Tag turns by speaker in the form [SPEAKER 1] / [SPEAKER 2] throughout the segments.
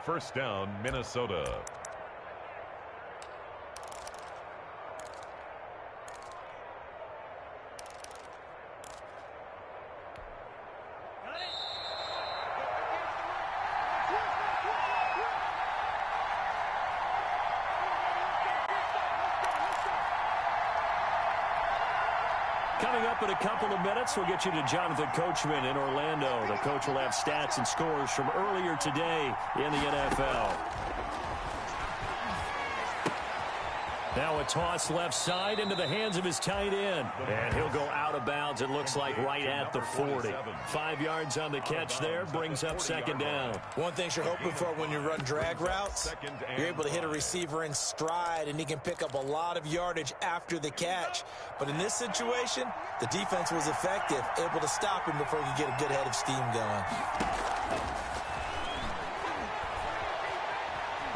[SPEAKER 1] First down, Minnesota.
[SPEAKER 2] Coming up in a couple of minutes, we'll get you to Jonathan Coachman in Orlando. The coach will have stats and scores from earlier today in the NFL. Now a toss left side into the hands of his tight end. And he'll go out of bounds, it looks like, right at the 40. 5 yards on the catch there, brings up second down.
[SPEAKER 3] One thing you're hoping for when you run drag routes, you're able to hit a receiver in stride, and he can pick up a lot of yardage after the catch. But in this situation, the defense was effective, able to stop him before he could get a good head of steam going.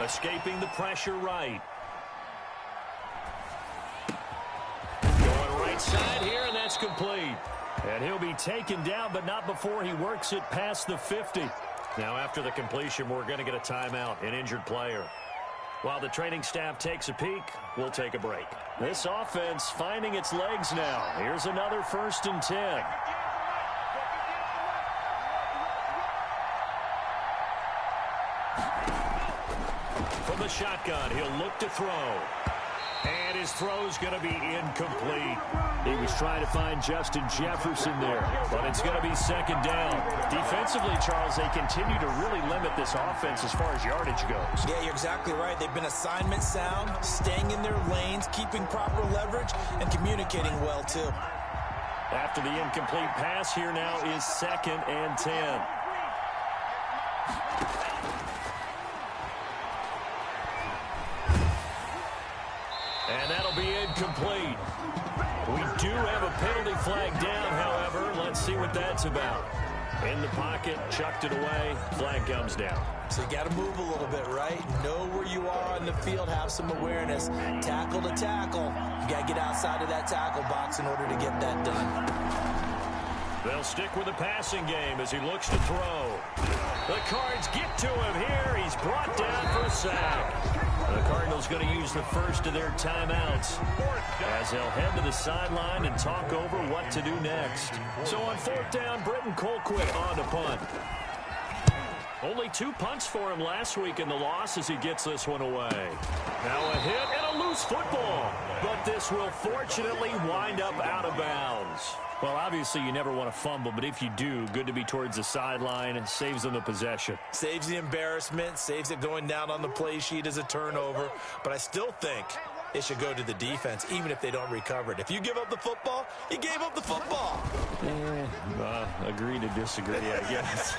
[SPEAKER 2] Escaping the pressure right. Side here, and that's complete. And he'll be taken down, but not before he works it past the 50. Now, after the completion, we're going to get a timeout, an injured player. While the training staff takes a peek, we'll take a break. This offense finding its legs now. Here's another 1st and 10. From the shotgun, he'll look to throw. And his throw's going to be incomplete. He was trying to find Justin Jefferson there, but it's going to be second down. Defensively, Charles, they continue to really limit this offense as far as yardage goes.
[SPEAKER 3] Yeah, you're exactly right. They've been assignment sound, staying in their lanes, keeping proper leverage, and communicating well, too.
[SPEAKER 2] After the incomplete pass, here now is 2nd and 10. And that'll be incomplete. We do have a penalty flag down, however. Let's see what that's about. In the pocket, chucked it away, flag comes down.
[SPEAKER 3] So you got to move a little bit, right? Know where you are on the field, have some awareness. Tackle to tackle. You got to get outside of that tackle box in order to get that done.
[SPEAKER 2] They'll stick with the passing game as he looks to throw. The Cards get to him here. He's brought down for a sack. The Cardinals going to use the first of their timeouts as they'll head to the sideline and talk over what to do next. So on 4th down, Britton Colquitt on to punt. Only 2 punts for him last week in the loss as he gets this one away. Now a hit and a loose football. But this will fortunately wind up out of bounds. Well, obviously you never want to fumble, but if you do, good to be towards the sideline and saves them the possession.
[SPEAKER 3] Saves the embarrassment, saves it going down on the play sheet as a turnover. But I still think it should go to the defense, even if they don't recover it. If you give up the football, you gave up the football.
[SPEAKER 2] Agree to disagree, I guess.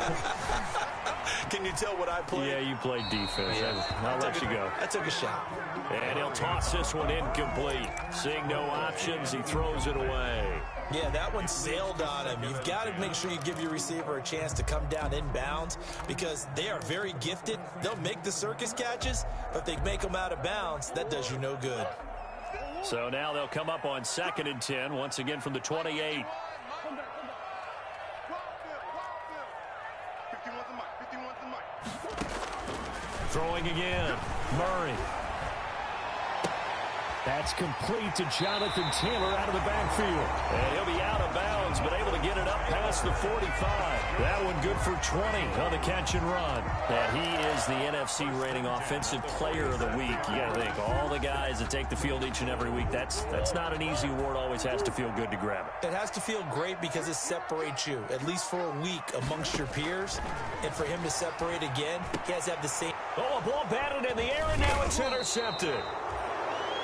[SPEAKER 3] Can you tell what I played?
[SPEAKER 2] Yeah, you played defense. Yeah. I'll let you go.
[SPEAKER 3] I took a shot.
[SPEAKER 2] And he'll toss this one incomplete. Seeing no options, he throws it away.
[SPEAKER 3] Yeah, that one sailed on him. You've got to make sure you give your receiver a chance to come down inbounds because they are very gifted. They'll make the circus catches, but if they make them out of bounds, that does you no good.
[SPEAKER 2] So now they'll come up on 2nd and 10, once again from the 28. Throwing again, Murray. That's complete to Jonathan Taylor out of the backfield. And he'll be out of bounds, but able to get it up past the 45. That one good for 20 on the catch and run. And he is the NFC rating offensive player of the week. You got to think, all the guys that take the field each and every week, that's not an easy award. Always has to feel good to grab it.
[SPEAKER 3] It has to feel great because it separates you, at least for a week, amongst your peers. And for him to separate again, he has to have the same.
[SPEAKER 2] Oh, a ball batted in the air, and now it's intercepted.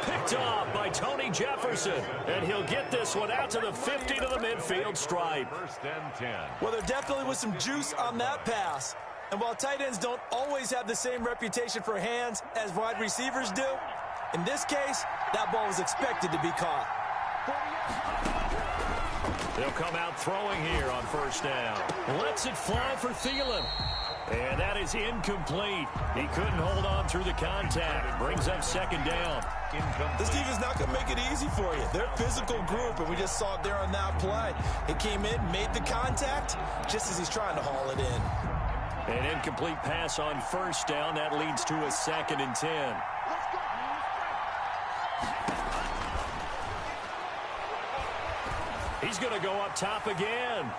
[SPEAKER 2] Picked off by Tony Jefferson, and he'll get this one out to the 50 to the midfield stripe.
[SPEAKER 1] 1st and 10.
[SPEAKER 3] Well, there definitely was some juice on that pass. And while tight ends don't always have the same reputation for hands as wide receivers do, in this case, that ball was expected to be caught.
[SPEAKER 2] They'll come out throwing here on 1st down. Lets it fly for Thielen. And that is incomplete. He couldn't hold on through the contact. Brings up 2nd down.
[SPEAKER 3] This defense not going to make it easy for you. They're a physical group, and we just saw it there on that play. It came in, made the contact, just as he's trying to haul it in.
[SPEAKER 2] An incomplete pass on first down. That leads to a 2nd and 10. He's going to go up top again.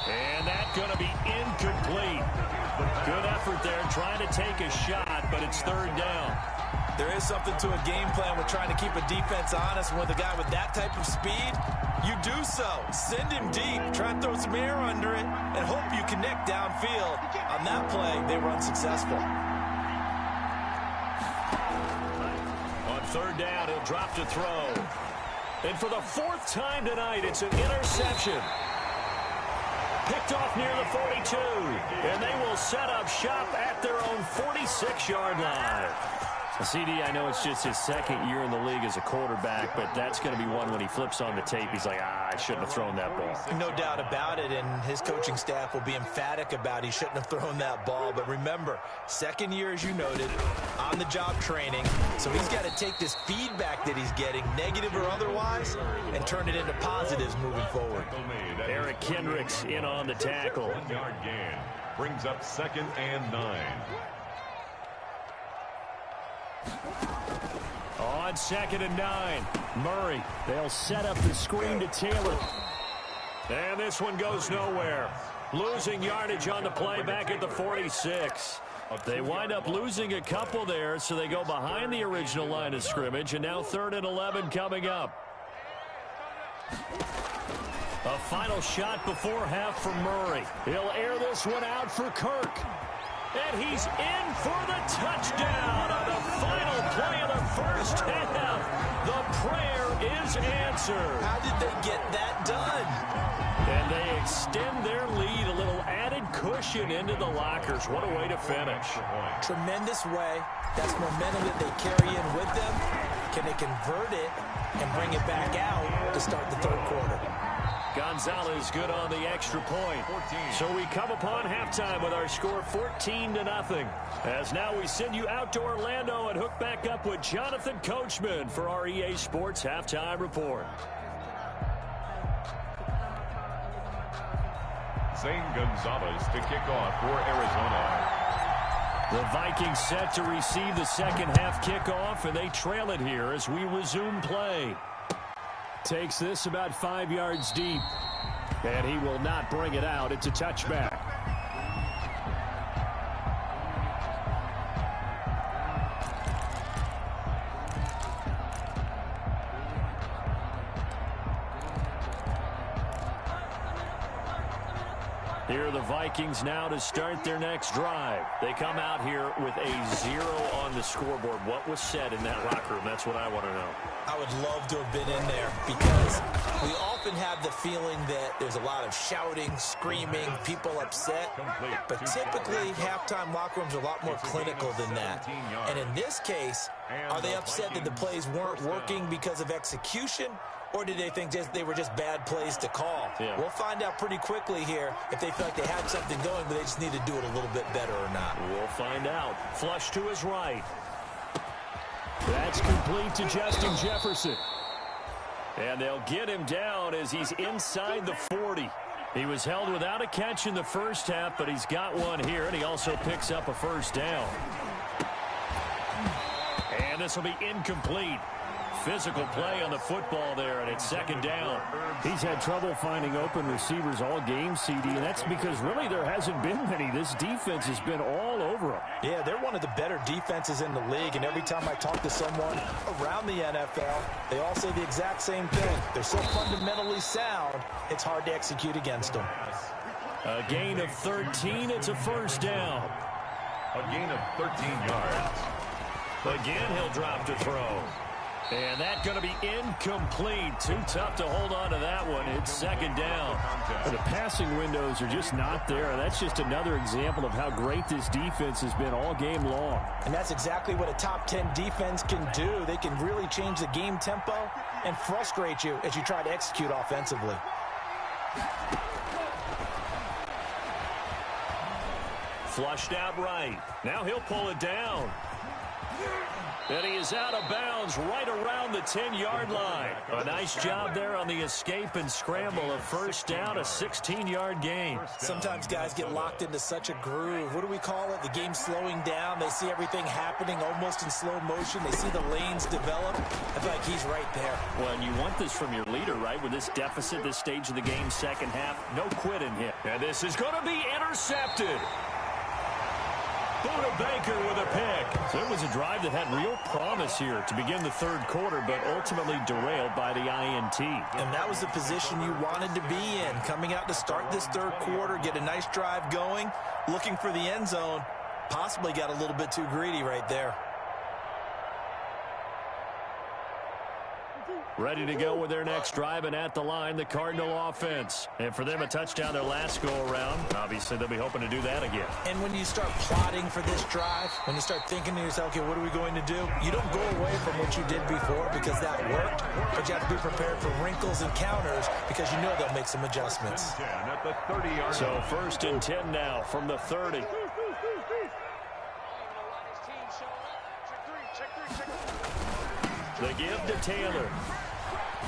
[SPEAKER 2] And that's going to be incomplete. Good effort there trying to take a shot, but it's 3rd down.
[SPEAKER 3] There is something to a game plan with trying to keep a defense honest. And with a guy with that type of speed, you do so. Send him deep. Try and throw some air under it and hope you connect downfield. On that play, they were unsuccessful.
[SPEAKER 2] On 3rd down, he'll drop to throw. And for the 4th time tonight, it's an interception. Picked off near the 42. And they will set up shop at their own 46-yard line. CD, I know it's just his 2nd year in the league as a quarterback, but that's going to be one when he flips on the tape. He's like, I shouldn't have thrown that ball.
[SPEAKER 3] No doubt about it, and his coaching staff will be emphatic about he shouldn't have thrown that ball. But remember, 2nd year, as you noted, on-the-job training. So he's got to take this feedback that he's getting, negative or otherwise, and turn it into positives moving forward.
[SPEAKER 2] Eric Kendricks in on the tackle.
[SPEAKER 1] 1-yard gain brings up 2nd and 9.
[SPEAKER 2] On 2nd and 9, Murray. They'll set up the screen to Taylor. And this one goes nowhere. Losing yardage on the play back at the 46. They wind up losing a couple there, so they go behind the original line of scrimmage, and now 3rd and 11 coming up. A final shot before half for Murray. He'll air this one out for Kirk. And he's in for the touchdown on the final play of the 1st half. The prayer is answered.
[SPEAKER 3] How did they get that done?
[SPEAKER 2] And they extend their lead, a little added cushion into the lockers. What a way to finish.
[SPEAKER 3] Tremendous way. That's momentum that they carry in with them. Can they convert it and bring it back out to start the 3rd quarter?
[SPEAKER 2] Gonzalez good on the extra point. So we come upon halftime with our score 14-0. As now we send you out to Orlando and hook back up with Jonathan Coachman for our EA Sports Halftime Report.
[SPEAKER 1] Zane Gonzalez to kick off for Arizona.
[SPEAKER 2] The Vikings set to receive the 2nd half kickoff, and they trail it here as we resume play. Takes this about 5 yards deep. And he will not bring it out. It's a touchback. Here are the Vikings now to start their next drive. They come out here with a 0 on the scoreboard. What was said in that locker room? That's what I want to know.
[SPEAKER 3] I would love to have been in there because we often have the feeling that there's a lot of shouting, screaming, people upset. But typically, halftime locker rooms are a lot more clinical than that. And in this case, are they upset that the plays weren't working because of execution? Or did they think they were just bad plays to call?
[SPEAKER 2] Yeah.
[SPEAKER 3] We'll find out pretty quickly here if they feel like they had something going, but they just need to do it a little bit better or not.
[SPEAKER 2] We'll find out. Flush to his right. That's complete to Justin Jefferson. And they'll get him down as he's inside the 40. He was held without a catch in the 1st half, but he's got one here, and he also picks up a 1st down. And this will be incomplete. Physical play on the football there, and it's 2nd down. He's had trouble finding open receivers all game, CD, and that's because really there hasn't been many. This defense has been all over him.
[SPEAKER 3] Yeah, they're one of the better defenses in the league, and every time I talk to someone around the NFL, they all say the exact same thing. They're so fundamentally sound, it's hard to execute against them.
[SPEAKER 2] A gain of 13, it's a 1st down.
[SPEAKER 1] A gain of 13 yards.
[SPEAKER 2] Again, he'll drop to throw. And that's going to be incomplete. Too tough to hold on to that one. It's 2nd down. The passing windows are just not there. That's just another example of how great this defense has been all game long.
[SPEAKER 3] And that's exactly what a top 10 defense can do. They can really change the game tempo and frustrate you as you try to execute offensively.
[SPEAKER 2] Flushed out right. Now he'll pull it down. And he is out of bounds right around the 10-yard line. A nice job there on the escape and scramble. A first down, a 16-yard gain.
[SPEAKER 3] Sometimes guys get locked into such a groove. What do we call it? The game's slowing down. They see everything happening almost in slow motion. They see the lanes develop. I feel like he's right there.
[SPEAKER 2] Well, and you want this from your leader, right? With this deficit, this stage of the game, second half, no quitting here. And this is going to be intercepted. Buda Baker with a pick. So it was a drive that had real promise here to begin the third quarter, but ultimately derailed by the INT.
[SPEAKER 3] And that was the position you wanted to be in. Coming out to start this third quarter, get a nice drive going, looking for the end zone. Possibly got a little bit too greedy right there.
[SPEAKER 2] Ready to go with their next drive, and at the line, the Cardinal offense. And for them, a touchdown their last go-around. Obviously, they'll be hoping to do that again.
[SPEAKER 3] And when you start plotting for this drive, when you start thinking to yourself, okay, what are we going to do? You don't go away from what you did before because that worked, but you have to be prepared for wrinkles and counters because you know they'll make some adjustments.
[SPEAKER 2] So first and 10 now from the 30. The give to Taylor.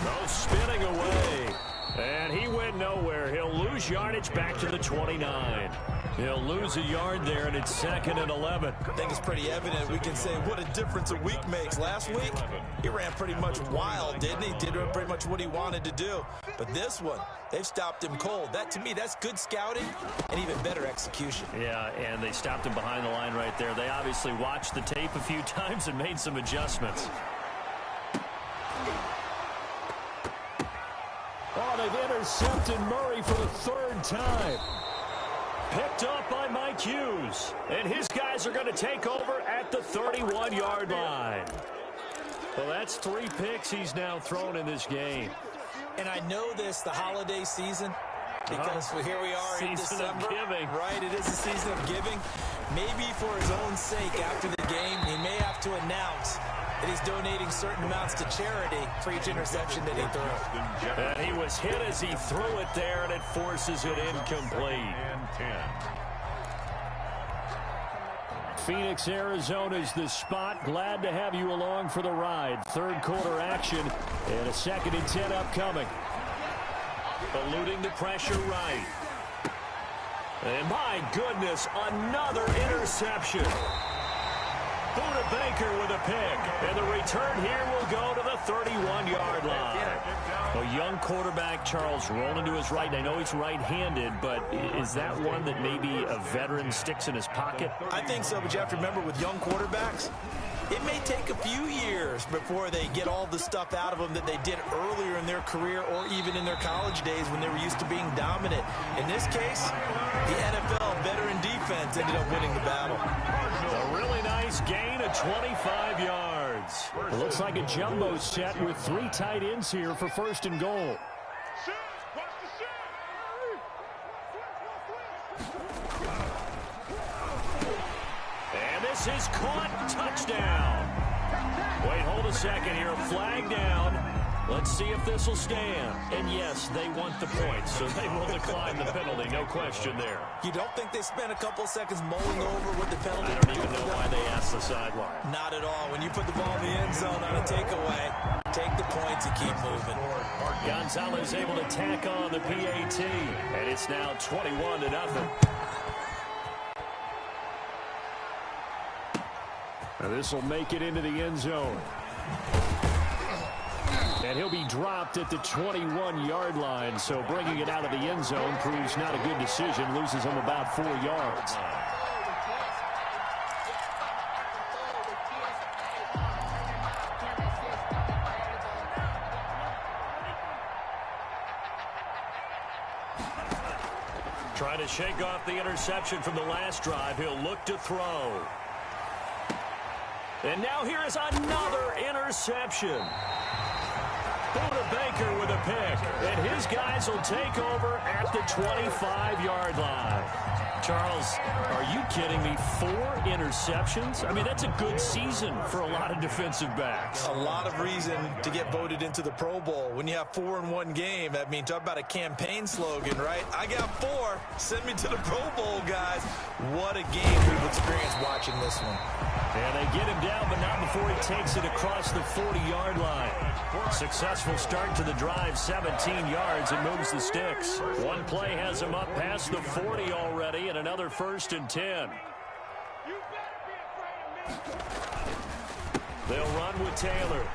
[SPEAKER 2] No, spinning away. And he went nowhere. He'll lose yardage back to the 29. He'll lose a yard there, and it's 2nd and 11.
[SPEAKER 3] I think it's pretty evident. We can say what a difference a week makes. Last week, he ran pretty much wild, didn't he? Did pretty much what he wanted to do. But this one, they've stopped him cold. That, to me, that's good scouting and even better execution.
[SPEAKER 2] Yeah, and they stopped him behind the line right there. They obviously watched the tape a few times and made some adjustments. Oh, they've intercepted Murray for the third time. Picked up by Mike Hughes. And his guys are going to take over at the 31-yard line. Well, that's 3 picks he's now thrown in this game.
[SPEAKER 3] And I know this, the holiday season, because here we are in December.
[SPEAKER 2] Season of giving.
[SPEAKER 3] Right, it is the season of giving. Maybe for his own sake after the game, he may have to announce that he's donating certain amounts to charity for each interception that he threw.
[SPEAKER 2] And he was hit as he threw it there, and it forces it incomplete. Phoenix, Arizona's the spot. Glad to have you along for the ride. Third quarter action and a 2nd and 10 upcoming. Eluding the pressure right. And my goodness, another interception. Buda Baker with a pick. And the return here will go to the 31-yard line. A young quarterback, Charles, rolling to his right. I know he's right-handed, but is that one that maybe a veteran sticks in his pocket?
[SPEAKER 3] I think so, but you have to remember with young quarterbacks, it may take a few years before they get all the stuff out of them that they did earlier in their career or even in their college days when they were used to being dominant. In this case, the NFL veteran defense ended up winning the battle.
[SPEAKER 2] A really nice gain of 25 yards. It looks like a jumbo set with 3 tight ends here for 1st and goal. And this is caught. Touchdown. Wait, hold a second here. Flag down. Let's see if this will stand. And yes, they want the points, so they will decline the penalty. No question there.
[SPEAKER 3] You don't think they spent a couple seconds mulling over what the penalty?
[SPEAKER 2] I don't even know why they asked the sideline.
[SPEAKER 3] Not at all. When you put the ball in the end zone on a takeaway, take the points and keep moving.
[SPEAKER 2] Gonzalez able to tack on the PAT, and it's now 21-0. Now this will make it into the end zone. And he'll be dropped at the 21-yard line, so bringing it out of the end zone proves not a good decision. Loses him about 4 yards. Trying to shake off the interception from the last drive. He'll look to throw. And now here is another interception. Buda Baker with a pick. And his guys will take over at the 25-yard line. Charles, are you kidding me? 4 interceptions? I mean, that's a good season for a lot of defensive backs.
[SPEAKER 3] A lot of reason to get voted into the Pro Bowl. When you have 4 in one game, I mean, talk about a campaign slogan, right? I got 4. Send me to the Pro Bowl, guys. What a game we've experienced watching this one.
[SPEAKER 2] And they get him down, but not before he takes it across the 40-yard line. Successful start to the drive, 17 yards, and moves the sticks. One play has him up past the 40 already, and another 1st and 10. They'll run with Taylor.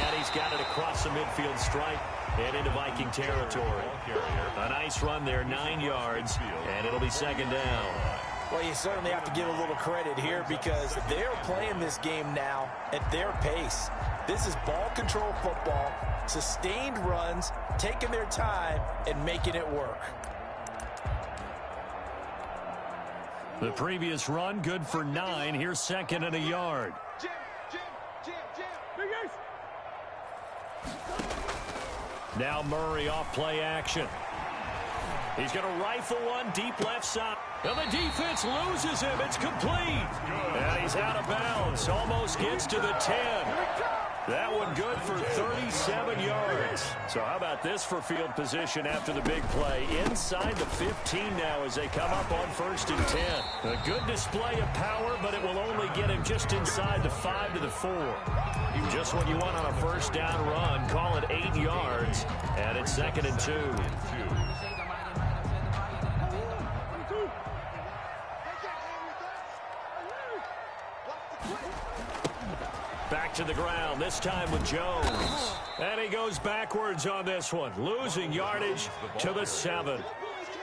[SPEAKER 2] And he's got it across the midfield stripe and into Viking territory. A nice run there, 9 yards, and it'll be 2nd down.
[SPEAKER 3] Well, you certainly have to give a little credit here because they're playing this game now at their pace. This is ball control football, sustained runs, taking their time, and making it work.
[SPEAKER 2] The previous run, good for 9. Here's 2nd and a yard. Now Murray off play action. He's going to rifle one deep left side. And the defense loses him. It's complete. And he's out of bounds. Almost gets to the 10. That one good for 37 yards. So how about this for field position after the big play? Inside the 15 now as they come up on 1st and 10. A good display of power, but it will only get him just inside the 5 to the 4. Just what you want on a 1st down run. Call it 8 yards. And it's 2nd and 2. Back to the ground, this time with Jones. And he goes backwards on this one, losing yardage to the 7.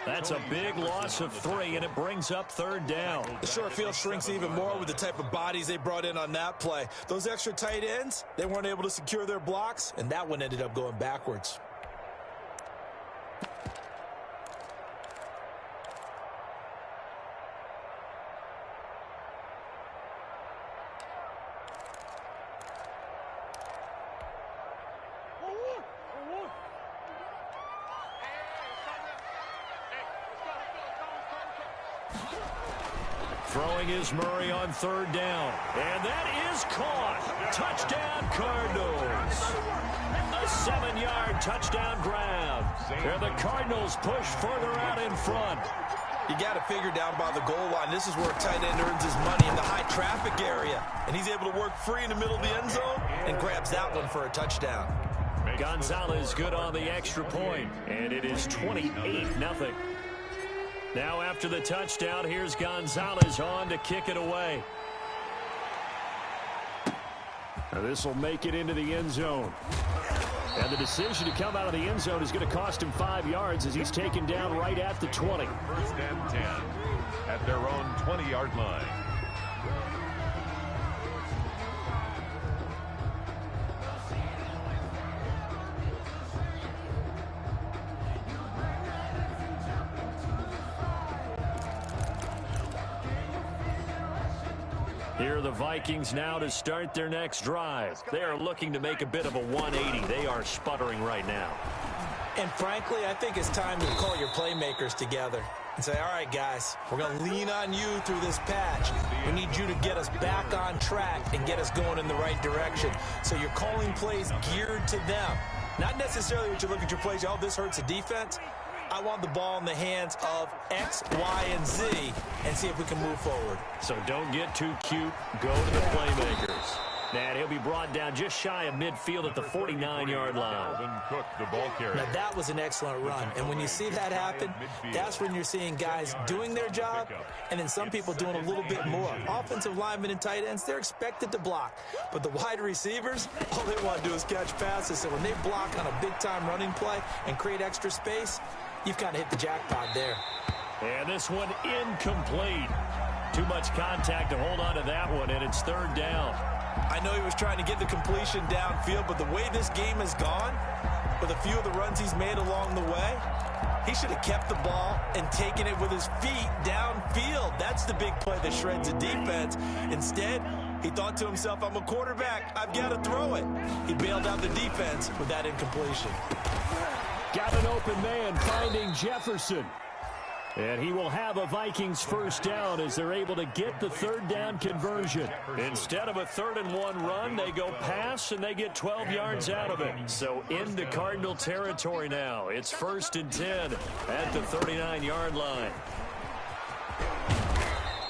[SPEAKER 2] That's a big loss of 3, and it brings up 3rd down.
[SPEAKER 3] The short field shrinks even more with the type of bodies they brought in on that play. Those extra tight ends, they weren't able to secure their blocks, and that one ended up going backwards.
[SPEAKER 2] Throwing is Murray on 3rd down. And that is caught. Touchdown, Cardinals. A 7-yard touchdown grab. And the Cardinals push further out in front.
[SPEAKER 3] You got to figure down by the goal line. This is where a tight end earns his money in the high traffic area. And he's able to work free in the middle of the end zone and grabs that one for a touchdown.
[SPEAKER 2] Gonzalez good on the extra point. And it is 28-0. Now after the touchdown, here's Gonzalez on to kick it away. Now this will make it into the end zone. And the decision to come out of the end zone is going to cost him 5 yards as he's taken down right at the 20.
[SPEAKER 1] 1st and 10 at their own 20-yard line.
[SPEAKER 2] Here are the Vikings now to start their next drive. They are looking to make a bit of a 180. They are sputtering right now.
[SPEAKER 3] And frankly, I think it's time to call your playmakers together and say, all right, guys, we're going to lean on you through this patch. We need you to get us back on track and get us going in the right direction. So you're calling plays geared to them. Not necessarily what you look at your plays, oh, this hurts the defense. I want the ball in the hands of X, Y, and Z and see if we can move forward.
[SPEAKER 2] So don't get too cute. Go to the playmakers. And he'll be brought down just shy of midfield at the 49-yard line.
[SPEAKER 1] Cook, the ball carrier.
[SPEAKER 3] Now, that was an excellent run. And when you see that happen, that's when you're seeing guys doing their job and then some people doing a little bit more. Offensive linemen and tight ends, they're expected to block. But the wide receivers, all they want to do is catch passes. So when they block on a big-time running play and create extra space, you've kind of hit the jackpot there.
[SPEAKER 2] And this one incomplete. Too much contact to hold on to that one, and it's 3rd down.
[SPEAKER 3] I know he was trying to get the completion downfield, but the way this game has gone, with a few of the runs he's made along the way, he should have kept the ball and taken it with his feet downfield. That's the big play that shreds the defense. Instead, He thought to himself, I'm a quarterback. I've got to throw it. He bailed out the defense with that incompletion.
[SPEAKER 2] Got an open man finding Jefferson. And he will have a Vikings first down as they're able to get the third down conversion. Instead of a 3rd-and-1 run, they go pass, and they get 12 yards out of it. So into Cardinal territory now. It's 1st and 10 at the 39-yard line.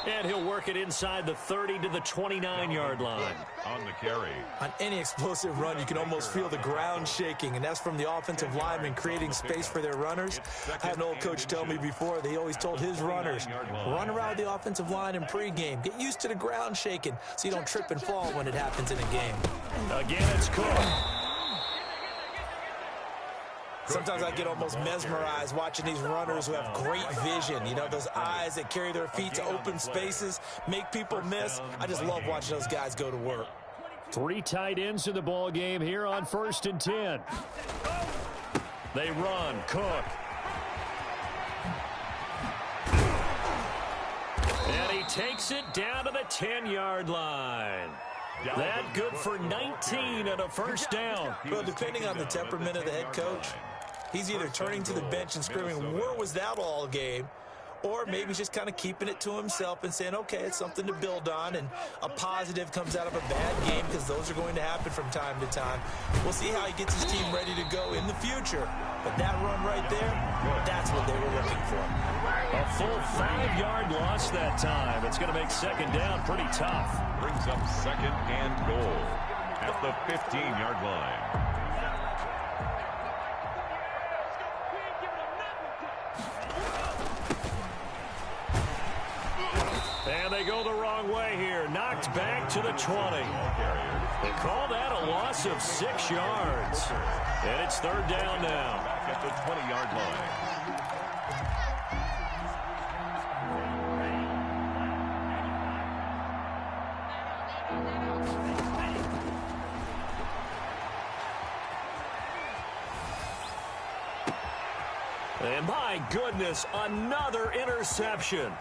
[SPEAKER 2] And he'll work it inside the 30 to the 29-yard line.
[SPEAKER 1] On the carry.
[SPEAKER 3] On any explosive run, you can almost feel the ground shaking, and that's from the offensive linemen creating space for their runners. I had an old coach tell me before, they always told his runners, run around the offensive line in pregame. Get used to the ground shaking so you don't trip and fall when it happens in a game.
[SPEAKER 2] Again, it's Cook.
[SPEAKER 3] Sometimes I get almost mesmerized watching these runners who have great vision. You know, those eyes that carry their feet to open spaces, make people miss. I just love watching those guys go to work.
[SPEAKER 2] 3 tight ends in the ball game here on 1st and 10. They run. Cook. And he takes it down to the 10-yard line. That good for 19 and a first down.
[SPEAKER 3] Well, depending on the temperament of the head coach, he's either turning to the bench and screaming, where was that all game? Or maybe he's just kind of keeping it to himself and saying, okay, it's something to build on, and a positive comes out of a bad game because those are going to happen from time to time. We'll see how he gets his team ready to go in the future. But that run right there, that's what they were looking for.
[SPEAKER 2] A full 5-yard loss that time. It's going to make 2nd down pretty tough.
[SPEAKER 1] Brings up 2nd and goal at the 15-yard line.
[SPEAKER 2] And they go the wrong way here. Knocked back to the 20. They call that a loss of 6 yards. And it's 3rd down now.
[SPEAKER 1] Back at the 20-yard line.
[SPEAKER 2] And my goodness, another interception.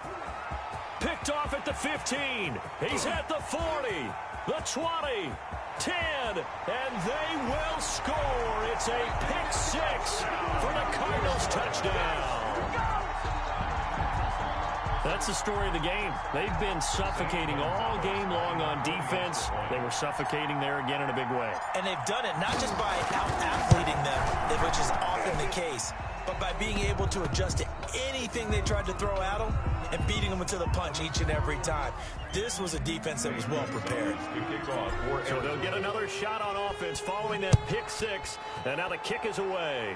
[SPEAKER 2] Picked off at the 15. He's at the 40, the 20, 10, and they will score. It's a pick 6 for the Cardinals touchdown. That's the story of the game. They've been suffocating all game long on defense. They were suffocating there again in a big way.
[SPEAKER 3] And they've done it not just by out-athleting them, which is often the case, but by being able to adjust to anything they tried to throw at them and beating them into the punch each and every time. This was a defense that was well prepared.
[SPEAKER 2] So they'll get another shot on offense following that pick 6, and now the kick is away.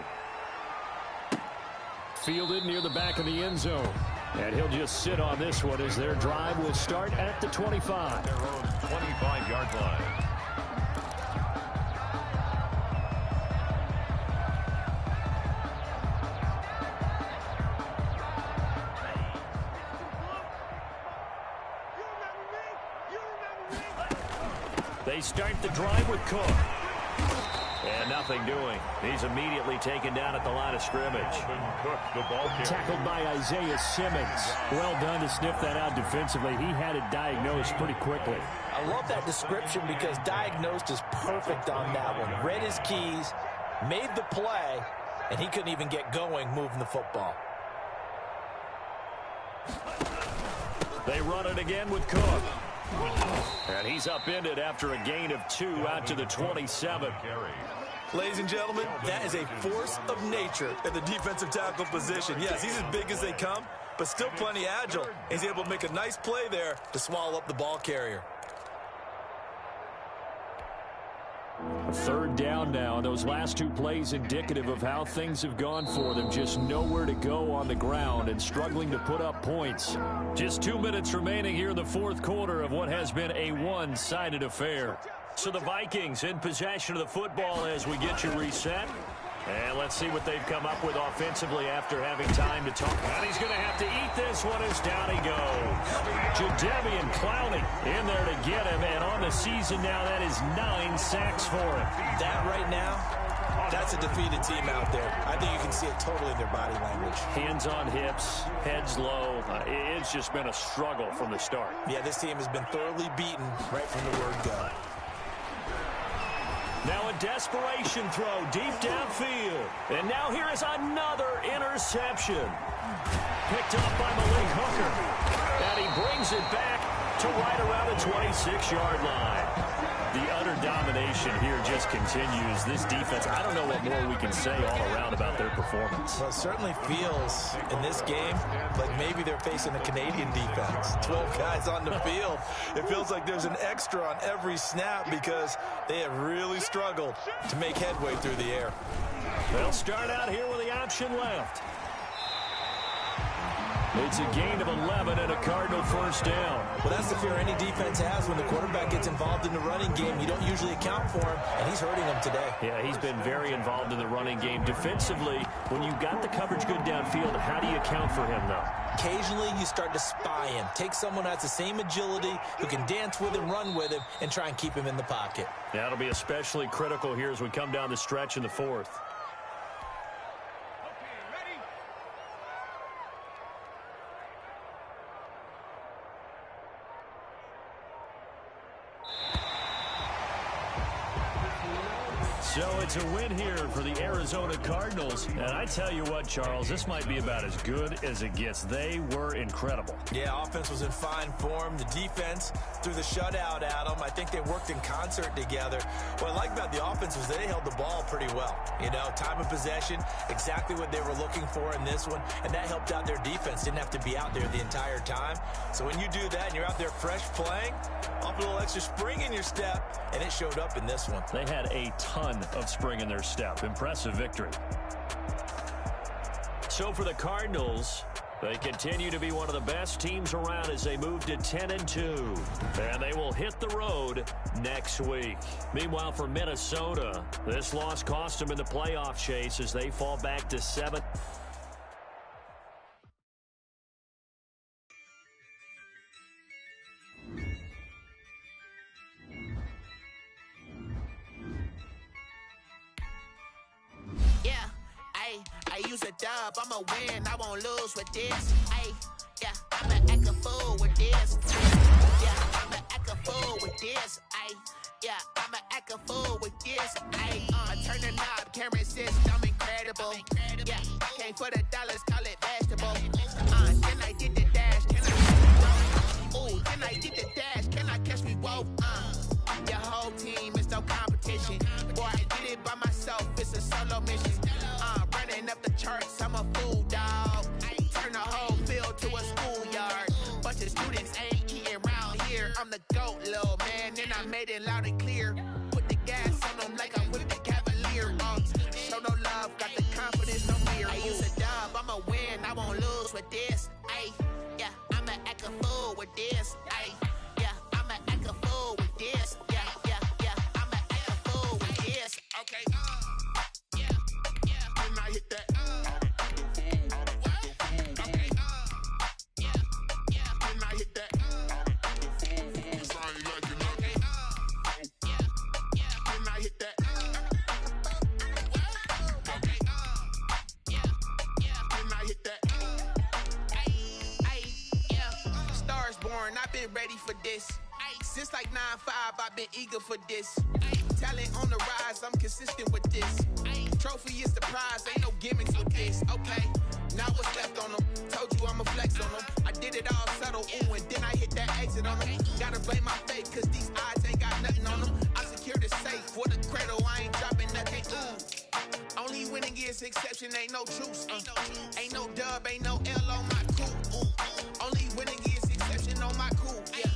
[SPEAKER 2] Fielded near the back of the end zone. And he'll just sit on this one as their drive will start at the 25.
[SPEAKER 1] Their own 25-yard line.
[SPEAKER 2] They start the drive with Cook. And nothing doing. He's immediately taken down at the line of scrimmage.
[SPEAKER 1] Cook, the ball carrier.
[SPEAKER 2] Tackled by Isaiah Simmons. Well done to sniff that out defensively. He had it diagnosed pretty quickly.
[SPEAKER 3] I love that description because diagnosed is perfect on that one. Read his keys, made the play, and he couldn't even get going moving the football.
[SPEAKER 2] They run it again with Cook. And he's upended after a gain of 2 out to the 27.
[SPEAKER 3] Ladies and gentlemen, that is a force of nature at the defensive tackle position. Yes, he's as big as they come, but still plenty agile. He's able to make a nice play there to swallow up the ball carrier.
[SPEAKER 2] 3rd down now, and those last 2 plays indicative of how things have gone for them. Just nowhere to go on the ground and struggling to put up points. Just 2 minutes remaining here in the 4th quarter of what has been a one-sided affair. So the Vikings in possession of the football as we get you reset. And let's see what they've come up with offensively after having time to talk. And he's going to have to eat this one as down he goes. Jadeveon Clowney in there to get him. And on the season now, that is 9 sacks for him.
[SPEAKER 3] That right now That's a defeated team out there. I think you can see it totally in their body language.
[SPEAKER 2] Hands on hips, heads low. It's just been a struggle from the start.
[SPEAKER 3] Yeah, this team has been thoroughly beaten right from the word go.
[SPEAKER 2] Now a desperation throw deep downfield. And now here is another interception. Picked up by Malik Hooker. And he brings it back to right around the 26-yard line. The utter domination here just continues. This defense, I don't know what more we can say all around about their performance.
[SPEAKER 3] Well, it certainly feels in this game like maybe they're facing a Canadian defense. 12 guys on the field. It feels like there's an extra on every snap because they have really struggled to make headway through the air.
[SPEAKER 2] They'll start out here with the option left. It's a gain of 11 and a Cardinal first down.
[SPEAKER 3] Well, that's the fear any defense has when the quarterback gets involved in the running game. You don't usually account for him, and he's hurting them today.
[SPEAKER 2] Yeah, he's been very involved in the running game. Defensively, when you've got the coverage good downfield, how do you account for him, though?
[SPEAKER 3] Occasionally, you start to spy him. Take someone who has the same agility, who can dance with him, run with him, and try and keep him in the pocket.
[SPEAKER 2] That'll be especially critical here as we come down the stretch in the fourth. So it's a win here for the Arizona Cardinals. And I tell you what, Charles, this might be about as good as it gets. They were incredible.
[SPEAKER 3] Yeah, offense was in fine form. The defense threw the shutout at them. I think they worked in concert together. What I like about the offense was they held the ball pretty well. You know, time of possession, exactly what they were looking for in this one. And that helped out their defense. Didn't have to be out there the entire time. So when you do that and you're out there fresh playing, off a little extra spring in your step, and it showed up in this one.
[SPEAKER 2] They had a ton of spring in their step. Impressive victory. So for the Cardinals, they continue to be one of the best teams around as they move to 10-2. And they will hit the road next week. Meanwhile, for Minnesota, this loss cost them in the playoff chase as they fall back to 7.
[SPEAKER 4] I'ma win, I won't lose with this. Ay, yeah, I'ma act a fool with this. Yeah, I'ma act a fool with this. Ay, yeah, I'ma act a fool with this. Ay, turn the knob, camera system incredible. Yeah, came for the dollars, call it vegetable. Then I did the dash, can I? Ooh, then I did the dash, can I catch me? Whoa, your whole team is no competition. Boy, I did it by myself, it's a solo mission. Running up the charts, I'm a fool, dog. Turn the whole field to a schoolyard. Bunch of students ain't eating around here. I'm the GOAT, little man, and I made it loud and clear. Put the gas on them like I'm with the Cavalier. Show no love, got the confidence, no fear. I use a dub, I'ma win, I won't lose with this. Ay, yeah, I'ma act a fool with this. Ay, yeah, I'ma act a fool with this. Yeah, yeah, yeah, I'ma act a fool with this. Okay, hit that. Okay. Yeah. When I hit that. Cause I ain't like it. Okay. Yeah. When I hit that. Okay. Yeah. When I hit that. Ay, yeah. Stars born, I've been ready for this. Since like 9-5, I've been eager for this. Talent on the rise, I'm consistent with this. Trophy is the prize, ain't no gimmicks with this. Okay, now what's left on them? Told you I'ma flex on them. I did it all subtle, ooh, and then I hit that exit on them. Gotta blame my fate, cause these odds ain't got nothing on them. I secure the safe for the cradle, I ain't dropping nothing, ooh. Only winning is exception, ain't no truce. Ain't no dub, ain't no L on my coup. Only winning is exception on my coup, yeah.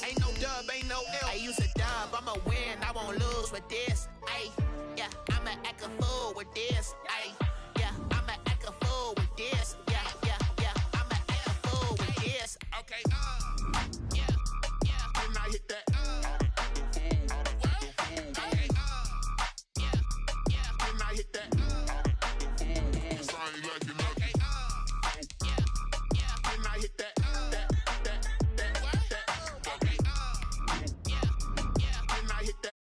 [SPEAKER 4] Ain't no dub, ain't no L. I use a dub, I'ma win, I won't lose with this. Ay, yeah, I'ma act a fool with this.